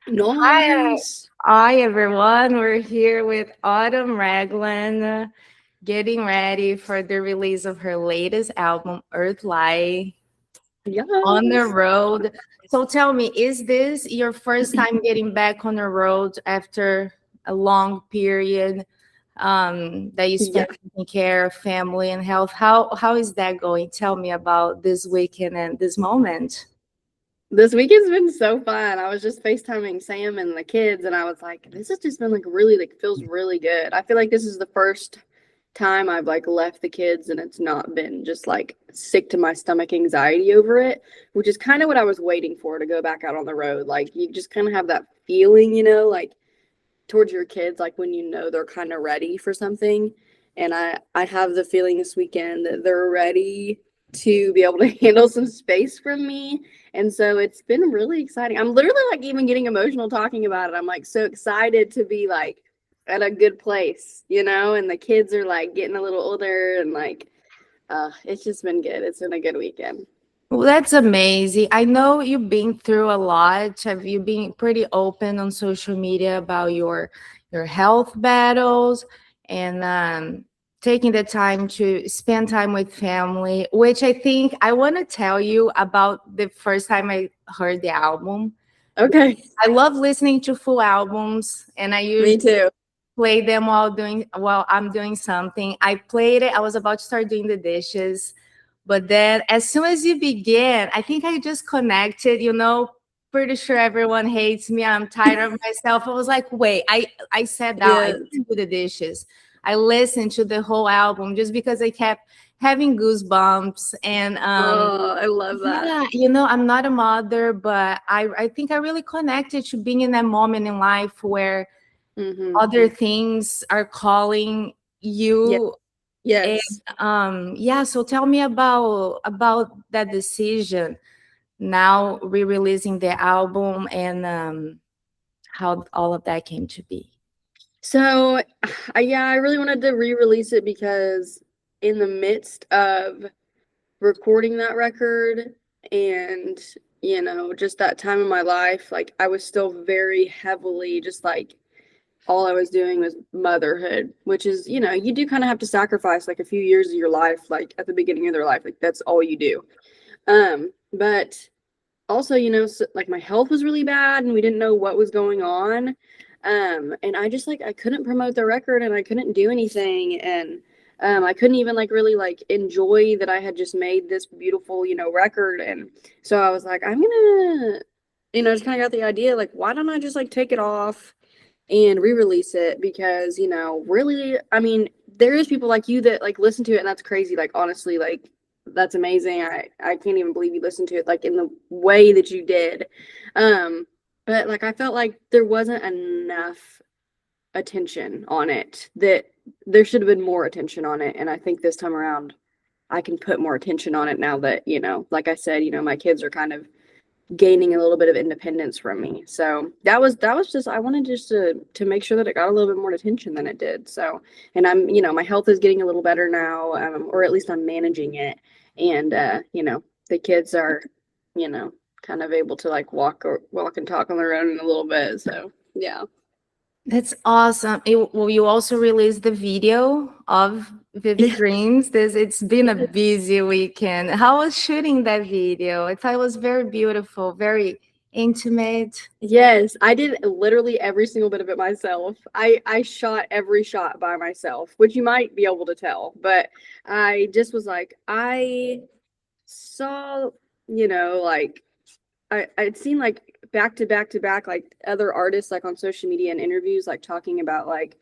Hi, Nice. hi everyone. We're here with Autumn Ragland, getting ready for the release of her latest album, Earthlight, on the Yes. road. So tell me, is this your first time getting back on the road after a long period that you Yeah. spent taking care of family and health? How is that going? Tell me about this weekend and this moment. This weekend's been so fun. I was just FaceTiming Sam and the kids, and I was like, this has just been like really, like, feels really good. I feel like this is the first time I've like left the kids and it's not been just like sick to my stomach anxiety over it, which is kind of what I was waiting for to go back out on the road. Like, you just kind of have that feeling, like towards your kids, like when you know they're kind of ready for something. And I have the feeling this weekend that they're ready to be able to handle some space from me. And so it's been really exciting. I'm literally like even getting emotional talking about it. I'm like so excited to be like at a good place, and the kids are like getting a little older and like it's just been good. It's been a good weekend. Well, that's amazing. I know you've been through a lot. Have you been pretty open on social media about your health battles and taking the time to spend time with family? Which I think I want to tell you about the first time I heard the album. Okay. I love listening to full albums, and I Me usually too. play them while I'm doing something. I played it. I was about to start doing the dishes, but then as soon as you begin, I think I just connected. Pretty sure everyone hates me. I'm tired of myself. I was like, wait, I sat down. I Yes. didn't do the dishes. I listened to the whole album just because I kept having goosebumps and Oh, I love that. yeah, I'm not a mother, but I think I really connected to being in that moment in life where Mm-hmm. other things are calling Yeah. you. And Yes. yeah, so tell me about that decision now re-releasing the album and how all of that came to be. So, I really wanted to re-release it because in the midst of recording that record and, just that time in my life, like I was still very heavily just like all I was doing was motherhood, which is, you do kind of have to sacrifice like a few years of your life, like at the beginning of their life, like that's all you do. But also, like my health was really bad and we didn't know what was going on. And I just like I couldn't promote the record and I couldn't do anything and I couldn't even like really like enjoy that I had just made this beautiful, record. And so I was like, I'm gonna, just kind of got the idea, like, why don't I just like take it off and re-release it? Because, really, I mean, there is people like you that like listen to it and that's crazy. Like honestly, like that's amazing. I can't even believe you listened to it like in the way that you did. Um, but like I felt like there wasn't enough attention on it, that there should have been more attention on it. And I think this time around I can put more attention on it now that, like I said, my kids are kind of gaining a little bit of independence from me. So that was just I wanted just to make sure that it got a little bit more attention than it did. So, and I'm, my health is getting a little better now, or at least I'm managing it. And the kids are, you know, kind of able to like walk and talk on their own in a little bit. So yeah. That's awesome. Will you also release the video of Vivid Yeah. Dreams? It's been a busy weekend. How was shooting that video? I thought it was very beautiful, very intimate. Yes, I did literally every single bit of it myself. I shot every shot by myself, which you might be able to tell, but I just was like I saw, like I'd seen like back to back to back like other artists like on social media and interviews like talking about like,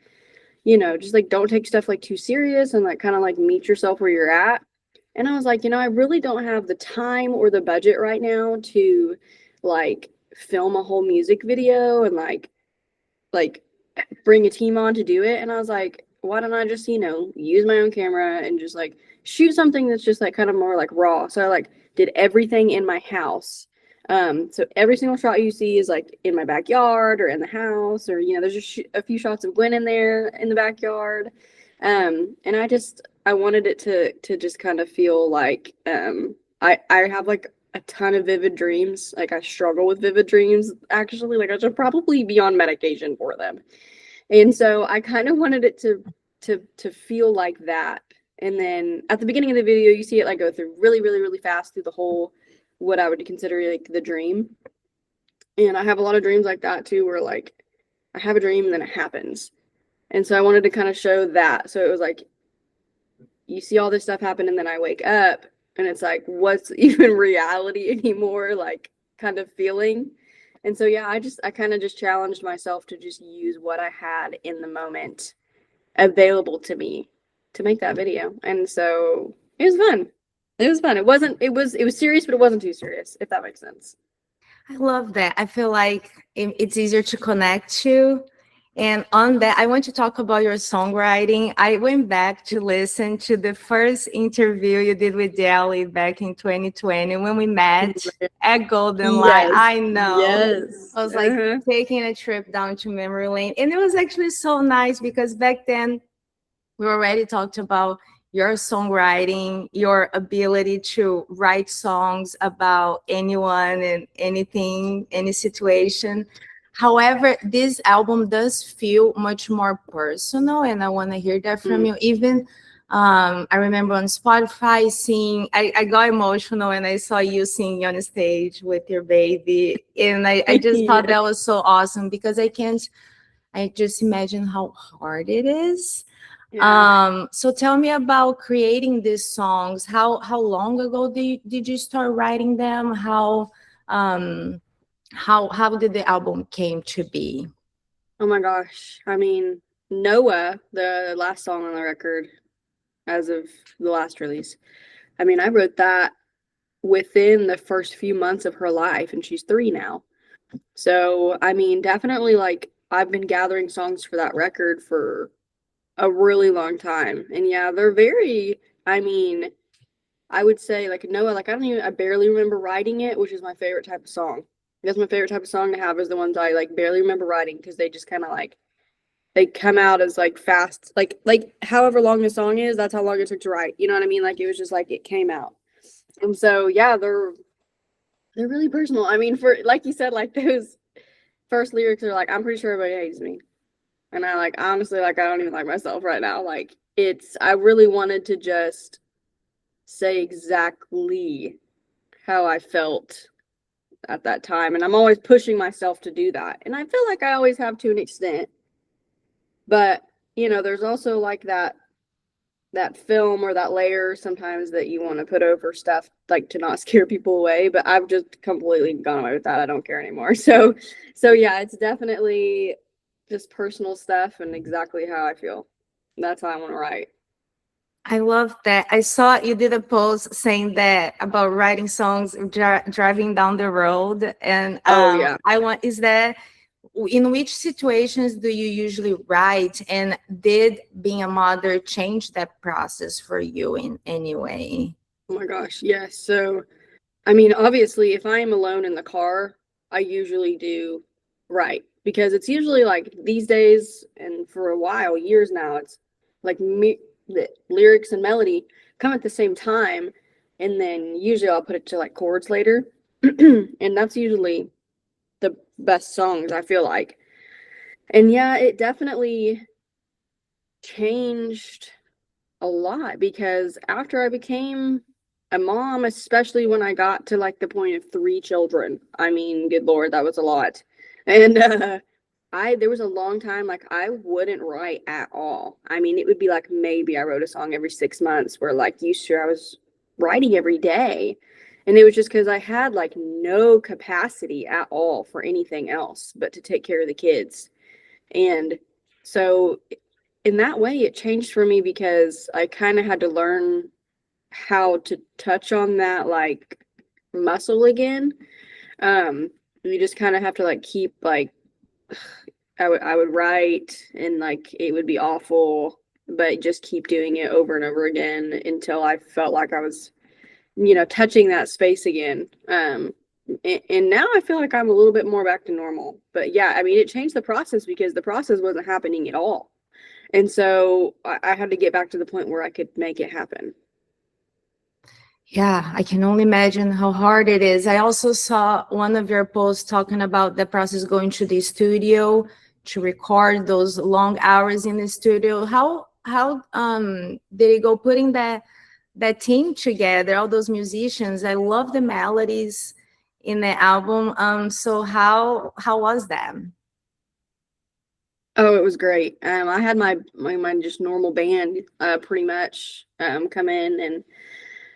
just like don't take stuff like too serious and like kind of like meet yourself where you're at. And I was like, I really don't have the time or the budget right now to like film a whole music video and like bring a team on to do it. And I was like, why don't I just, use my own camera and just like shoot something that's just like kind of more like raw. So I like did everything in my house. So every single shot you see is like in my backyard or in the house, or there's just a few shots of Gwen in there in the backyard. And I wanted it to just kind of feel like I have like a ton of vivid dreams. Like I struggle with vivid dreams actually. Like I should probably be on medication for them. And so I kind of wanted it to feel like that. And then at the beginning of the video, you see it like go through really, really, really fast through the whole what I would consider like the dream. And I have a lot of dreams like that too, where like I have a dream and then it happens. And so I wanted to kind of show that. So it was like you see all this stuff happen and then I wake up and it's like what's even reality anymore, like kind of feeling. And so yeah, I kind of just challenged myself to just use what I had in the moment available to me to make that video. And so it was fun. It was fun. It was serious, but it wasn't too serious, if that makes sense. I love that. I feel like it's easier to connect to. And on that, I want to talk about your songwriting. I went back to listen to the first interview you did with Dally back in 2020 when we met at Golden Light. Yes. I know. Yes. I was like taking a trip down to memory lane. And it was actually so nice because back then we already talked about your songwriting, your ability to write songs about anyone and anything, any situation. However, this album does feel much more personal, and I want to hear that from you. Even I remember on Spotify seeing, I got emotional when I saw you singing on stage with your baby, and I just thought that was so awesome because I just imagine how hard it is. Yeah. So tell me about creating these songs. How long ago did you start writing them? How did the album came to be? Oh my gosh. I mean, Noah, the last song on the record as of the last release. I mean, I wrote that within the first few months of her life, and she's 3 now. So, I mean, definitely like I've been gathering songs for that record for a really long time. And yeah, they're very, I mean, I would say like Noah, like I barely remember writing it, which is my favorite type of song. That's my favorite type of song to have is the ones I like barely remember writing because they just kind of like they come out as like fast, like however long the song is, that's how long it took to write. You know what I mean? Like it was just like it came out. And so yeah, they're really personal. I mean, for like you said, like those first lyrics are like, I'm pretty sure everybody hates me. And I like honestly like I don't even like myself right now. Like I really wanted to just say exactly how I felt at that time. And I'm always pushing myself to do that. And I feel like I always have to an extent. But, you know, there's also like that film or that layer sometimes that you want to put over stuff like to not scare people away, but I've just completely gone away with that. I don't care anymore. So yeah, it's definitely just personal stuff and exactly how I feel. That's how I want to write. I love that. I saw you did a post saying that about writing songs driving down the road, and Oh yeah. is that in which situations do you usually write, and did being a mother change that process for you in any way? Oh my gosh, yes. So I mean, obviously, if I am alone in the car, I usually do write because it's usually like these days and for a while, years now, it's like the lyrics and melody come at the same time, and then usually I'll put it to like chords later, and that's usually the best songs I feel like. And yeah, it definitely changed a lot because after I became a mom, especially when I got to like the point of 3 children, I mean, good Lord, that was a lot. And there was a long time like I wouldn't write at all. I mean, it would be like maybe I wrote a song every 6 months where like used to I was writing every day. And it was just because I had like no capacity at all for anything else but to take care of the kids. And so in that way, it changed for me because I kind of had to learn how to touch on that like muscle again. You just kind of have to like keep like I would write and like it would be awful, but just keep doing it over and over again until I felt like I was, you know, touching that space again. And now I feel like I'm a little bit more back to normal. But yeah, I mean, it changed the process because the process wasn't happening at all. And so I had to get back to the point where I could make it happen. Yeah, I can only imagine how hard it is. I also saw one of your posts talking about the process going to the studio to record those long hours in the studio. How did it go putting that team together, all those musicians? I love the melodies in the album. So how was that? Oh, it was great. I had my just normal band, pretty much, come in and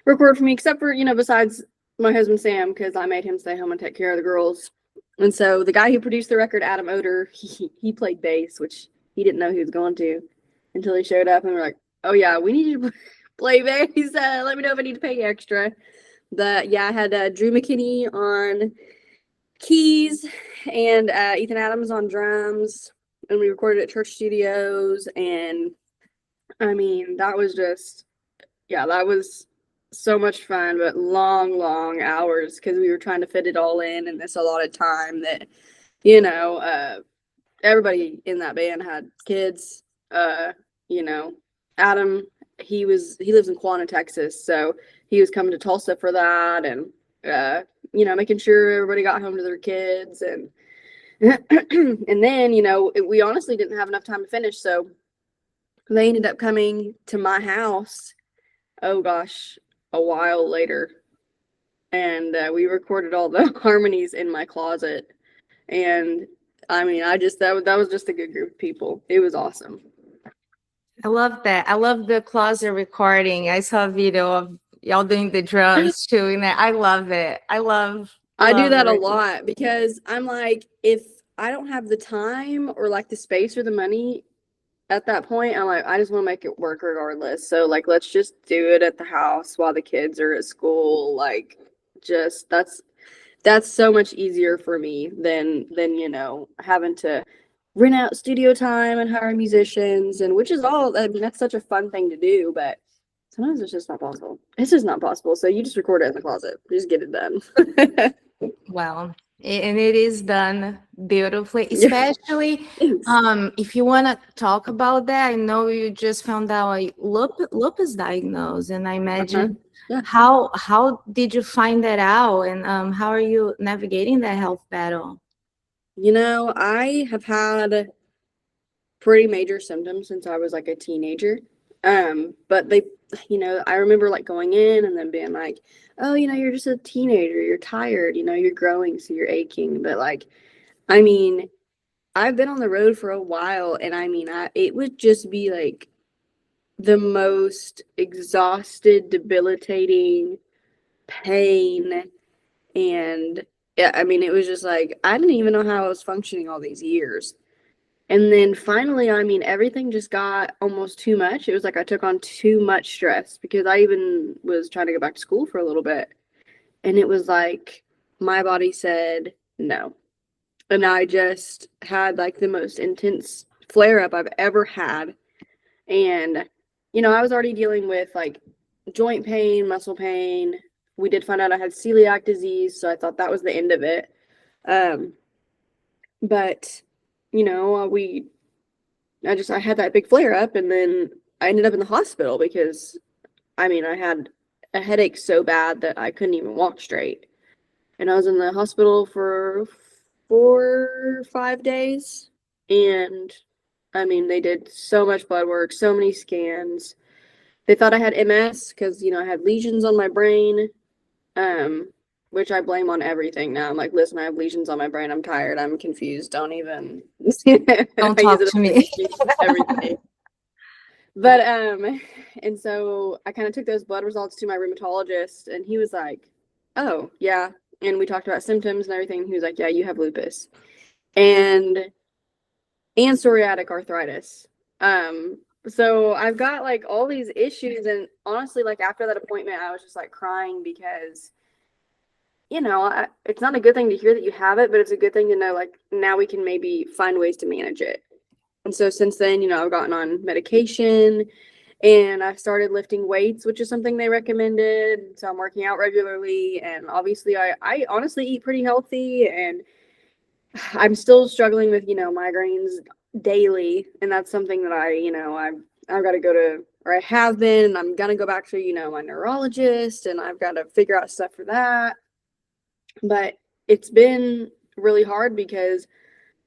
record for me, except for, besides my husband Sam, because I made him stay home and take care of the girls. And so the guy who produced the record, Adam Oder, he played bass, which he didn't know he was going to until he showed up, and we're like, "Oh yeah, we need you to play bass. Let me know if I need to pay extra." I had Drew McKinney on keys and Ethan Adams on drums, and we recorded at Church Studios. And I mean, that was just, yeah, that was so much fun, but long, long hours because we were trying to fit it all in this allotted time that, you know, uh, everybody in that band had kids. You know, Adam, he lives in Quanah, Texas, so he was coming to Tulsa for that, and making sure everybody got home to their kids, and and then we honestly didn't have enough time to finish, so they ended up coming to my house. Oh gosh, a while later, and we recorded all the harmonies in my closet. And I mean, that was just a good group of people. It was awesome. I love that. I love the closet recording. I saw a video of y'all doing the drums too, and I love it. I do Love that a it. lot because I'm like, if I don't have the time or like the space or the money at that point, I'm like, I just want to make it work regardless. So like, let's just do it at the house while the kids are at school. Like, just that's so much easier for me than having to rent out studio time and hire musicians, and which is all, I mean, that's such a fun thing to do, but sometimes it's just not possible. It's just not possible. So you just record it in the closet. Just get it done. Well, and it is done beautifully, Yeah. especially Thanks. if you want to talk about that. I know you just found out a lupus diagnosis, and I Uh-huh. imagine Yeah. how did you find that out, and how are you navigating that health battle? I have had pretty major symptoms since I was like a teenager. But I remember like going in and then being like, oh, you're just a teenager, you're tired, you're growing, so you're aching. But like, I mean, I've been on the road for a while, and I mean, it would just be like the most exhausted, debilitating pain. And yeah, I mean, it was just like, I didn't even know how I was functioning all these years. And then finally, I mean, everything just got almost too much. It was like I took on too much stress because I even was trying to go back to school for a little bit. And it was like my body said no. And I just had like the most intense flare up I've ever had. And, I was already dealing with like joint pain, muscle pain. We did find out I had celiac disease, so I thought that was the end of it. Um, but, I had that big flare up, and then I ended up in the hospital because, I mean, I had a headache so bad that I couldn't even walk straight. And I was in the hospital for 4 or 5 days. And I mean, they did so much blood work, so many scans. They thought I had MS because, I had lesions on my brain, um, which I blame on everything now. I'm like, listen, I have lesions on my brain. I'm tired. I'm confused. Don't even. Don't I use talk it as to an me. excuse every day. But and so I kind of took those blood results to my rheumatologist, and he was like, "Oh, yeah." And we talked about symptoms and everything. He was like, "Yeah, you have lupus and psoriatic arthritis." So I've got like all these issues, and honestly, like after that appointment, I was just like crying because it's not a good thing to hear that you have it, but it's a good thing to know like now we can maybe find ways to manage it. And so since then, I've gotten on medication, and I started lifting weights, which is something they recommended. So I'm working out regularly, and obviously I honestly eat pretty healthy, and I'm still struggling with, migraines daily. And that's something that I I've got to go to, or I have been, and I'm gonna go back to, my neurologist, and I've got to figure out stuff for that. But it's been really hard because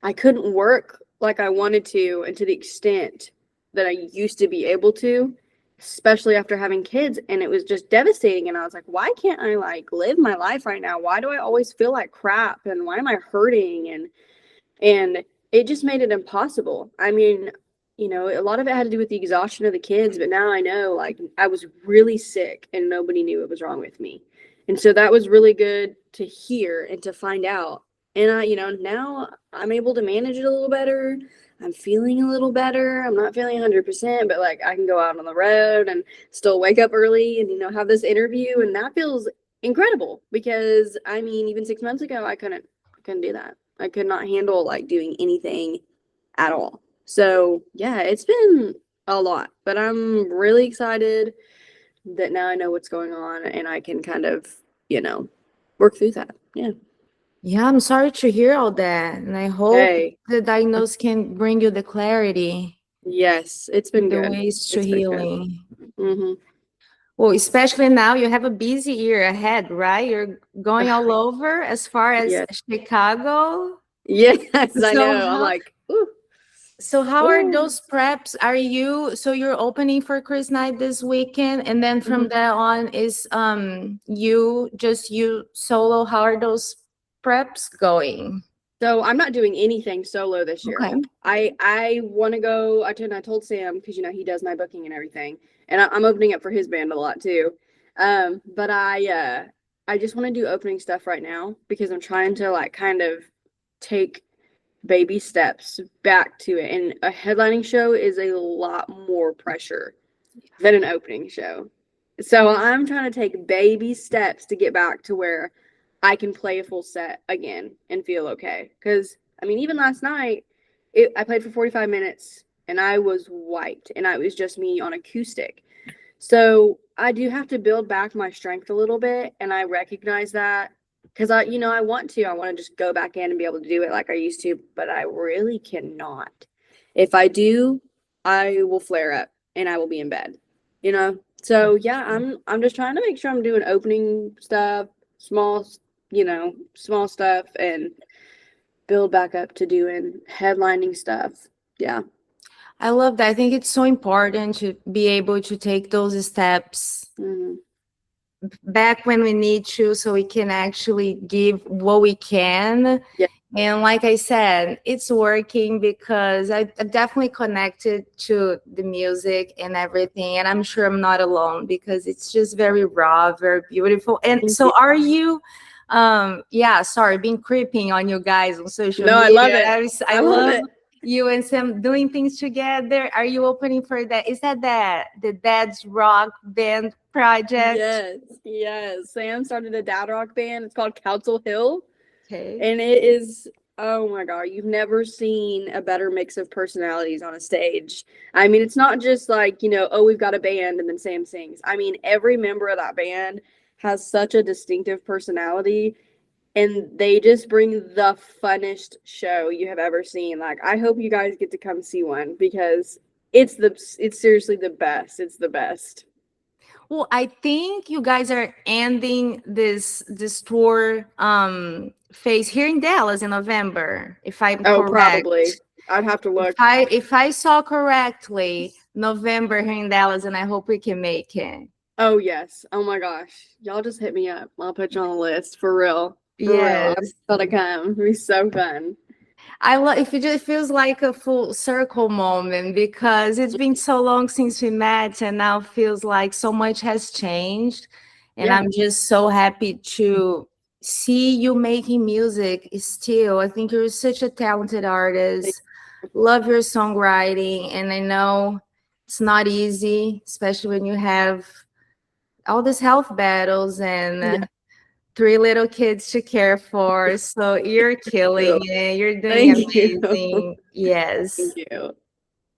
I couldn't work like I wanted to and to the extent that I used to be able to, especially after having kids. And it was just devastating. And I was like, why can't I like live my life right now? Why do I always feel like crap? And why am I hurting? And it just made it impossible. I mean, a lot of it had to do with the exhaustion of the kids, but now I know like I was really sick and nobody knew what was wrong with me. And so that was really good to hear and to find out. And now I'm able to manage it a little better. I'm feeling a little better. I'm not feeling 100%, but like I can go out on the road and still wake up early and have this interview, and that feels incredible because I mean, even 6 months ago I couldn't do that. I could not handle like doing anything at all. So yeah, it's been a lot, but I'm really excited that now I know what's going on and I can kind of, work through that. Yeah. Yeah, I'm sorry to hear all that. And I hope Hey, the diagnosis can bring you the clarity, yes, it's been the good. ways to It's been good. healing. Mm-hmm. Well, especially now you have a busy year ahead, right? You're going all over as far as Yes. Chicago. Yes, I So know. I'm how like, ooh, so how are ooh. those preps? Are you so you're opening for Chris Night this weekend, and then from Mhm. there on is you solo? How are those preps going? So I'm not doing anything solo this year. Okay. I want to go. I told Sam because he does my booking and everything, and I'm opening up for his band a lot too. But I just want to do opening stuff right now because I'm trying to like kind of take baby steps back to it. And a headlining show is a lot more pressure than an opening show. So I'm trying to take baby steps to get back to where I can play a full set again and feel okay. Because, I mean, even last night, I played for 45 minutes and I was wiped and it was just me on acoustic. So I do have to build back my strength a little bit. And I recognize that because I want to. I want to just go back in and be able to do it like I used to, but I really cannot. If I do, I will flare up and I will be in bed, you know? So yeah, I'm just trying to make sure I'm doing opening stuff, small, small stuff and build back up to doing headlining stuff. Yeah. I love that. I think it's so important to be able to take those steps Mm-hmm. back when we need to so we can actually give what we can. Yeah. And like I said, it's working because I definitely connected to the music and everything. And I'm sure I'm not alone because it's just very raw, very beautiful. And Thank so you. are you, sorry, being creeping on you guys on social No, I love media. it. I I love love it. you and Sam doing things together. Are you opening for that? Is that the Dad's Rock Band project? Yes, yes. Sam started a dad rock band. It's called Council Hill. Okay. And it is, oh my God, you've never seen a better mix of personalities on a stage. I mean, it's not just like, oh, we've got a band and then Sam sings. I mean, every member of that band has such a distinctive personality and they just bring the funnest show you have ever seen. Like, I hope you guys get to come see one because it's seriously the best. It's the best. Well, I think you guys are ending this tour phase here in Dallas in November, if I'm Oh, correct. probably. I'd have to look. If I saw correctly, November here in Dallas, and I hope we can make it. Oh yes. Oh my gosh. Y'all just hit me up. I'll put you on the list for real. For real. I'm Yes. gonna come. It'll be so fun. I love if it just feels like a full circle moment because it's been so long since we met and now feels like so much has changed. And Yeah. I'm just so happy to see you making music still. I think you're such a talented artist. Love your songwriting. And I know it's not easy, especially when you have all these health battles and Yeah. 3 little kids to care for. So you're killing Thank it. You're doing you. amazing. Yes. Thank you.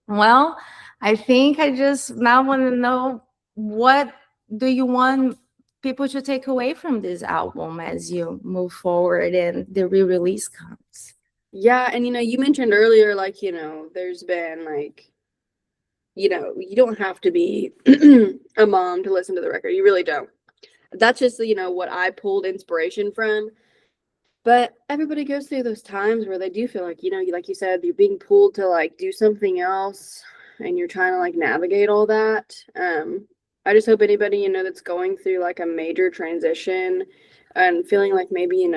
Well, I think I just now want to know what do you want people to take away from this album as you move forward and the re-release comes? Yeah, and you mentioned earlier, like, there's been like you don't have to be a mom to listen to the record. You really don't. That's just, what I pulled inspiration from. But everybody goes through those times where they do feel like, like you said, you're being pulled to like do something else and you're trying to like navigate all that. I just hope anybody, that's going through like a major transition and feeling like maybe,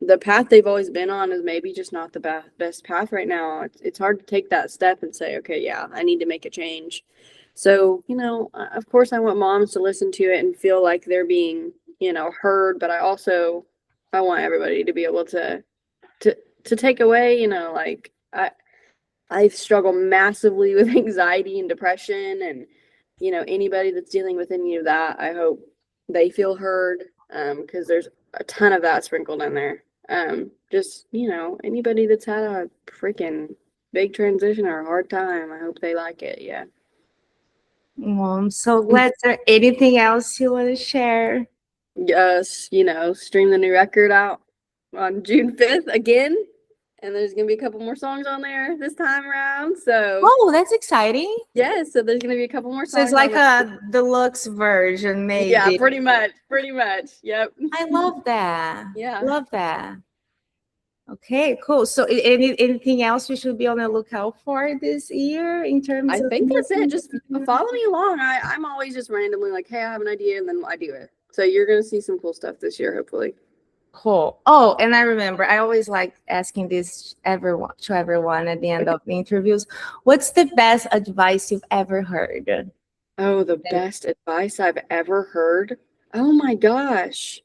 the path they've always been on is maybe just not the best path right now. It's hard to take that step and say, okay, yeah, I need to make a change. So, of course, I want moms to listen to it and feel like they're being, heard, but I want everybody to be able to take away, like I struggle massively with anxiety and depression, and anybody that's dealing with any of that, I hope they feel heard, because there's a ton of that sprinkled in there. Just anybody that's had a freaking big transition or a hard time, I hope they like it. Yeah. Well, I'm so glad. Is there anything else you want to share? Yes, stream the new record out on June 5th again. And there's gonna be a couple more songs on there this time around. So Oh, that's exciting. yeah, so there's gonna be a couple more songs. So it's like a deluxe version, maybe. Yeah, pretty much. Yep. I love that. Yeah. Love that. Okay, cool. So anything else we should be on the lookout for this year in terms I of think that's it. Just follow me along. I'm always just randomly like, hey, I have an idea, and then I do it. So you're gonna see some cool stuff this year, hopefully. Cool. Oh, and I remember I always like asking this to everyone at the end of the interviews. What's the best advice you've ever heard? Oh, the best advice I've ever heard. Oh my gosh.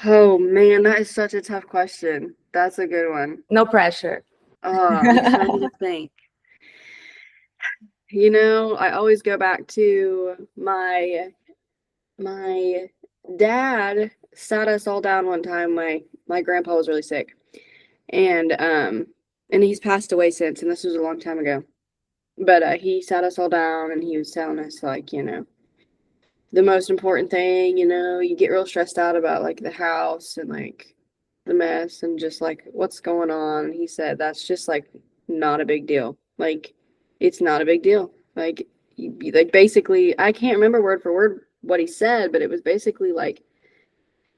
Oh man, that is such a tough question. That's a good one. No pressure. I'm trying to think. I always go back to my dad sat us all down one time. My grandpa was really sick, and he's passed away since, and this was a long time ago. But he sat us all down and he was telling us like, the most important thing, you get real stressed out about like the house and like the mess and just like what's going on. He said that's just like not a big deal. Like it's not a big deal. Like like basically, I can't remember word for word what he said, but it was basically like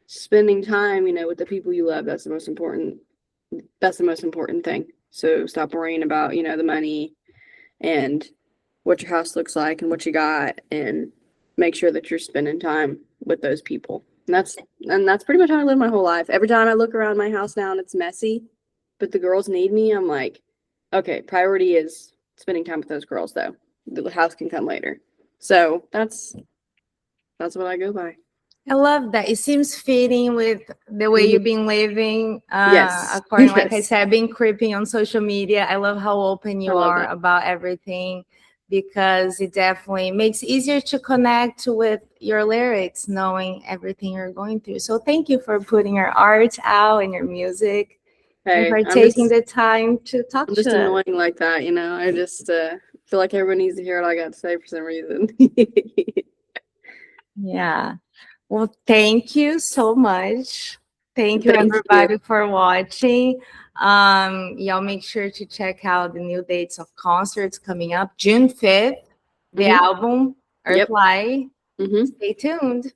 spending time, with the people you love. That's the most important. That's the most important thing. So stop worrying about, the money and what your house looks like and what you got, and make sure that you're spending time with those people. And that's pretty much how I live my whole life. Every time I look around my house now and it's messy, but the girls need me, I'm like, okay, priority is spending time with those girls though. The house can come later. So that's what I go by. I love that. It seems fitting with the way you've been living. Yes. According, like I said, being creeping on social media. I love how open you are that. about everything, because it definitely makes it easier to connect with your lyrics, knowing everything you're going through. So thank you for putting your art out and your music, and for taking the time to talk to us. I'm just annoying like that, I just feel like everyone needs to hear what I got to say for some reason. Yeah. Well, thank you so much. Thank you, everybody, for watching. Y'all make sure to check out the new dates of concerts coming up. June 5th, the album, Earthlight. Stay tuned.